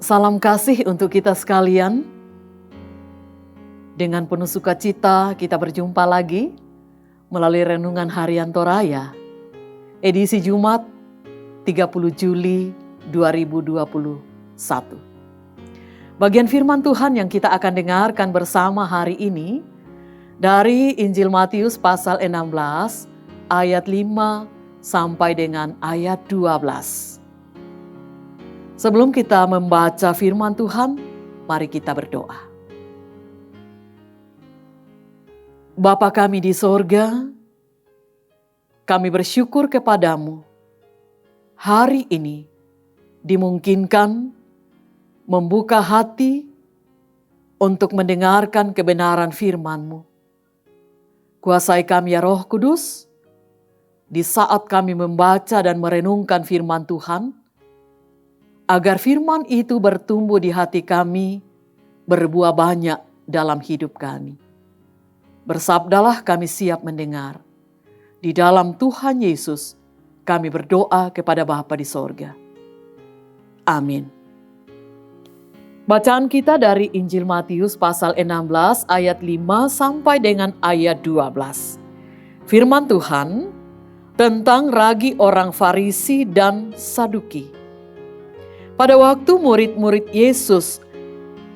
Salam kasih untuk kita sekalian. Dengan penuh sukacita kita berjumpa lagi melalui Renungan Harian Toraya, edisi Jumat 30 Juli 2021. Bagian firman Tuhan yang kita akan dengarkan bersama hari ini dari Injil Matius pasal 16 ayat 5 sampai dengan ayat 12. Sebelum kita membaca firman Tuhan, mari kita berdoa. Bapa kami di sorga, kami bersyukur kepadamu. Hari ini dimungkinkan membuka hati untuk mendengarkan kebenaran firman-Mu. Kuasai kami ya Roh Kudus, di saat kami membaca dan merenungkan firman Tuhan, agar firman itu bertumbuh di hati kami, berbuah banyak dalam hidup kami. Bersabdalah, kami siap mendengar. Di dalam Tuhan Yesus, kami berdoa kepada Bapa di sorga. Amin. Bacaan kita dari Injil Matius pasal 16 ayat 5 sampai dengan ayat 12. Firman Tuhan tentang ragi orang Farisi dan Saduki. Pada waktu murid-murid Yesus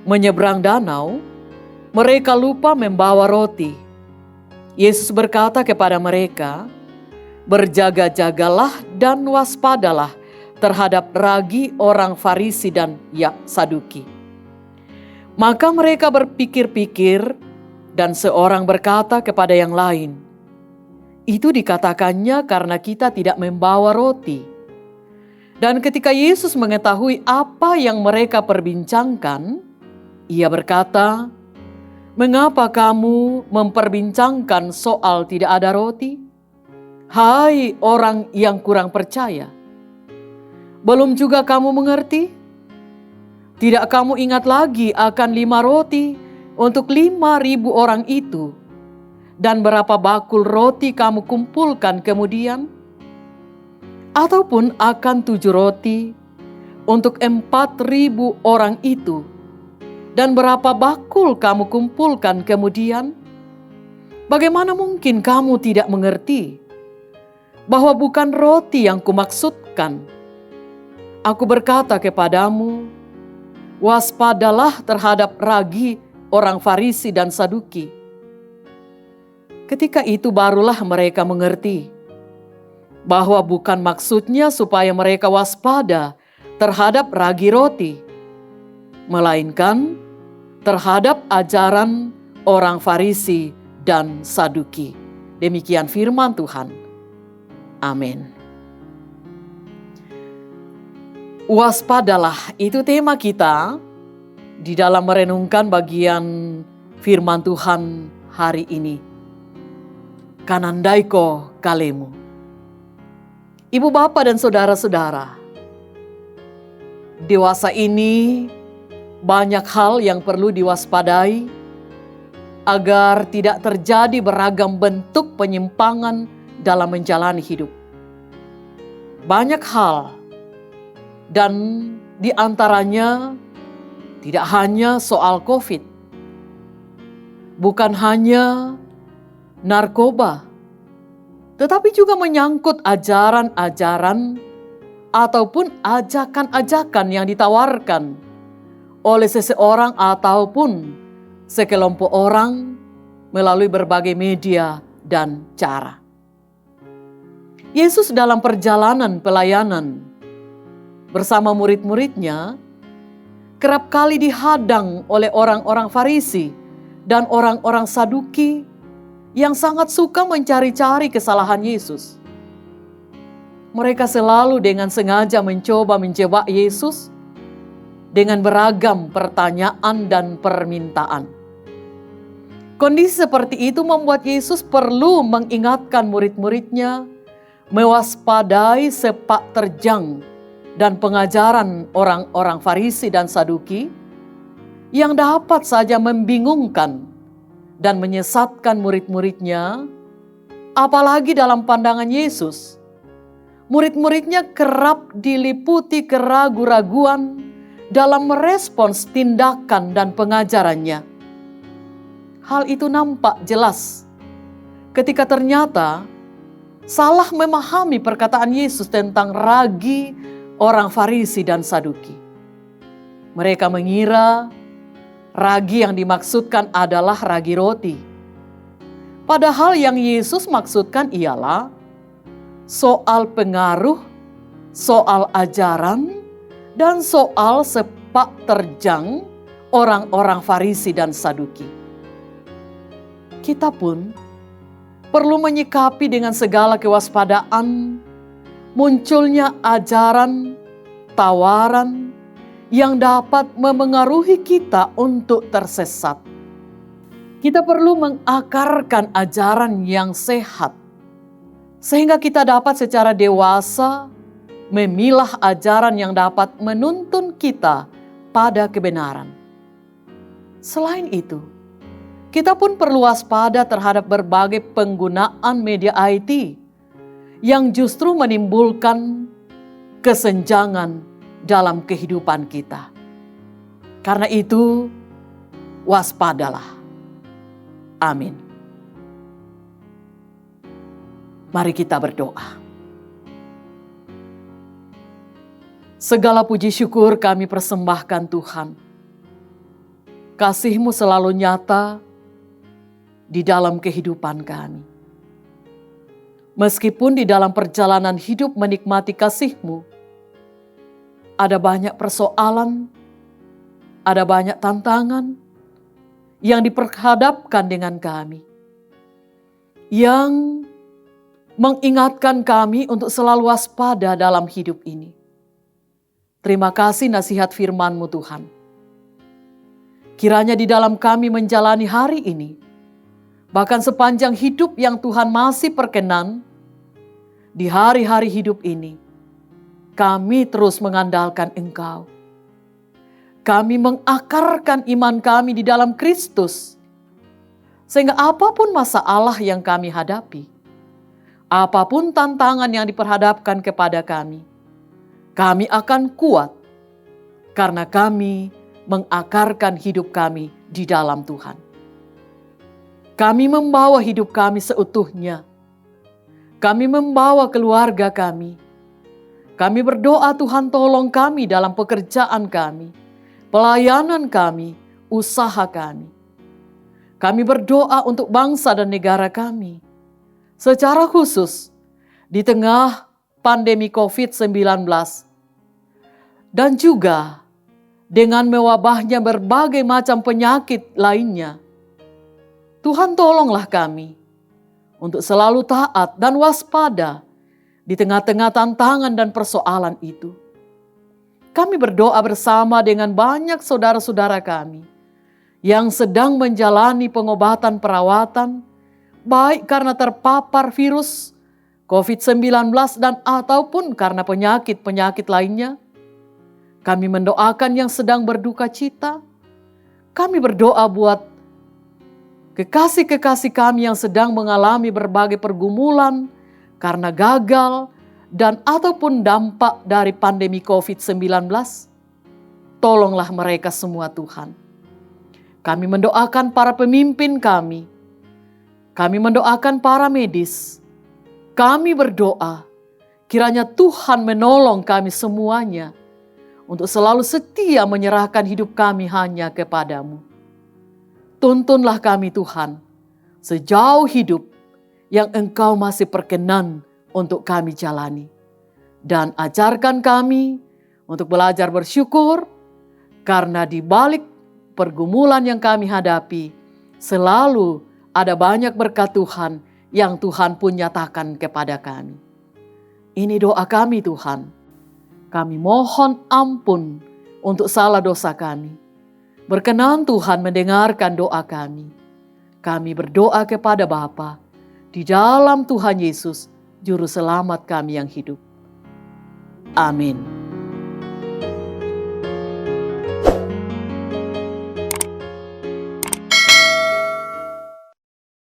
menyeberang danau, mereka lupa membawa roti. Yesus berkata kepada mereka, "Berjaga-jagalah dan waspadalah terhadap ragi orang Farisi dan Saduki." Maka mereka berpikir-pikir dan seorang berkata kepada yang lain, "Itu dikatakannya karena kita tidak membawa roti." Dan ketika Yesus mengetahui apa yang mereka perbincangkan, ia berkata, "Mengapa kamu memperbincangkan soal tidak ada roti? Hai orang yang kurang percaya, belum juga kamu mengerti? Tidak kamu ingat lagi akan 5 roti untuk 5.000 orang itu, dan berapa bakul roti kamu kumpulkan kemudian? Ataupun akan 7 roti untuk 4.000 orang itu, dan berapa bakul kamu kumpulkan kemudian? Bagaimana mungkin kamu tidak mengerti bahwa bukan roti yang kumaksudkan? Aku berkata kepadamu, waspadalah terhadap ragi orang Farisi dan Saduki." Ketika itu barulah mereka mengerti bahwa bukan maksudnya supaya mereka waspada terhadap ragi roti, melainkan terhadap ajaran orang Farisi dan Saduki. Demikian firman Tuhan. Amin. Waspadalah, itu tema kita di dalam merenungkan bagian firman Tuhan hari ini. Kanandaiko kalemu. Ibu, bapak, dan saudara-saudara, dewasa ini banyak hal yang perlu diwaspadai agar tidak terjadi beragam bentuk penyimpangan dalam menjalani hidup. Banyak hal, dan di antaranya tidak hanya soal COVID, bukan hanya narkoba, tetapi juga menyangkut ajaran-ajaran ataupun ajakan-ajakan yang ditawarkan oleh seseorang ataupun sekelompok orang melalui berbagai media dan cara. Yesus dalam perjalanan pelayanan bersama murid-muridnya kerap kali dihadang oleh orang-orang Farisi dan orang-orang Saduki yang sangat suka mencari-cari kesalahan Yesus. Mereka selalu dengan sengaja mencoba menjebak Yesus dengan beragam pertanyaan dan permintaan. Kondisi seperti itu membuat Yesus perlu mengingatkan murid-muridnya mewaspadai sepak terjang dan pengajaran orang-orang Farisi dan Saduki yang dapat saja membingungkan dan menyesatkan murid-muridnya, apalagi dalam pandangan Yesus. Murid-muridnya kerap diliputi keraguan-raguan dalam merespons tindakan dan pengajarannya. Hal itu nampak jelas ketika ternyata salah memahami perkataan Yesus tentang ragi orang Farisi dan Saduki. Mereka mengira ragi yang dimaksudkan adalah ragi roti. Padahal yang Yesus maksudkan ialah soal pengaruh, soal ajaran, dan soal sepak terjang orang-orang Farisi dan Saduki. Kita pun perlu menyikapi dengan segala kewaspadaan munculnya ajaran, tawaran yang dapat memengaruhi kita untuk tersesat. Kita perlu mengakarkan ajaran yang sehat, sehingga kita dapat secara dewasa memilah ajaran yang dapat menuntun kita pada kebenaran. Selain itu, kita pun perlu waspada terhadap berbagai penggunaan media IT yang justru menimbulkan kesenjangan dalam kehidupan kita. Karena itu, waspadalah. Amin. Mari kita berdoa. Segala puji syukur kami persembahkan Tuhan. Kasih-Mu selalu nyata di dalam kehidupan kami. Meskipun di dalam perjalanan hidup menikmati kasih-Mu, ada banyak persoalan, ada banyak tantangan yang diperhadapkan dengan kami, yang mengingatkan kami untuk selalu waspada dalam hidup ini. Terima kasih nasihat firman-Mu Tuhan. Kiranya di dalam kami menjalani hari ini, bahkan sepanjang hidup yang Tuhan masih perkenan, di hari-hari hidup ini, kami terus mengandalkan Engkau. Kami mengakarkan iman kami di dalam Kristus, sehingga apapun masalah yang kami hadapi, apapun tantangan yang diperhadapkan kepada kami akan kuat, karena kami mengakarkan hidup kami di dalam Tuhan. Kami membawa hidup kami seutuhnya. Kami membawa keluarga kami. Kami berdoa Tuhan tolong kami dalam pekerjaan kami, pelayanan kami, usaha kami. Kami berdoa untuk bangsa dan negara kami. Secara khusus di tengah pandemi COVID-19 dan juga dengan mewabahnya berbagai macam penyakit lainnya. Tuhan tolonglah kami untuk selalu taat dan waspada di tengah-tengah tantangan dan persoalan itu. Kami berdoa bersama dengan banyak saudara-saudara kami yang sedang menjalani pengobatan perawatan, baik karena terpapar virus COVID-19 dan ataupun karena penyakit-penyakit lainnya. Kami mendoakan yang sedang berduka cita. Kami berdoa buat kekasih-kekasih kami yang sedang mengalami berbagai pergumulan karena gagal dan ataupun dampak dari pandemi COVID-19. Tolonglah mereka semua Tuhan. Kami mendoakan para pemimpin kami. Kami mendoakan para medis. Kami berdoa kiranya Tuhan menolong kami semuanya untuk selalu setia menyerahkan hidup kami hanya kepadamu. Tuntunlah kami Tuhan, sejauh hidup yang Engkau masih perkenan untuk kami jalani. Dan ajarkan kami untuk belajar bersyukur, karena di balik pergumulan yang kami hadapi, selalu ada banyak berkat Tuhan yang Tuhan pun nyatakan kepada kami. Ini doa kami Tuhan. Kami mohon ampun untuk salah dosa kami. Berkenan Tuhan mendengarkan doa kami. Kami berdoa kepada Bapa di dalam Tuhan Yesus, Juru Selamat kami yang hidup. Amin.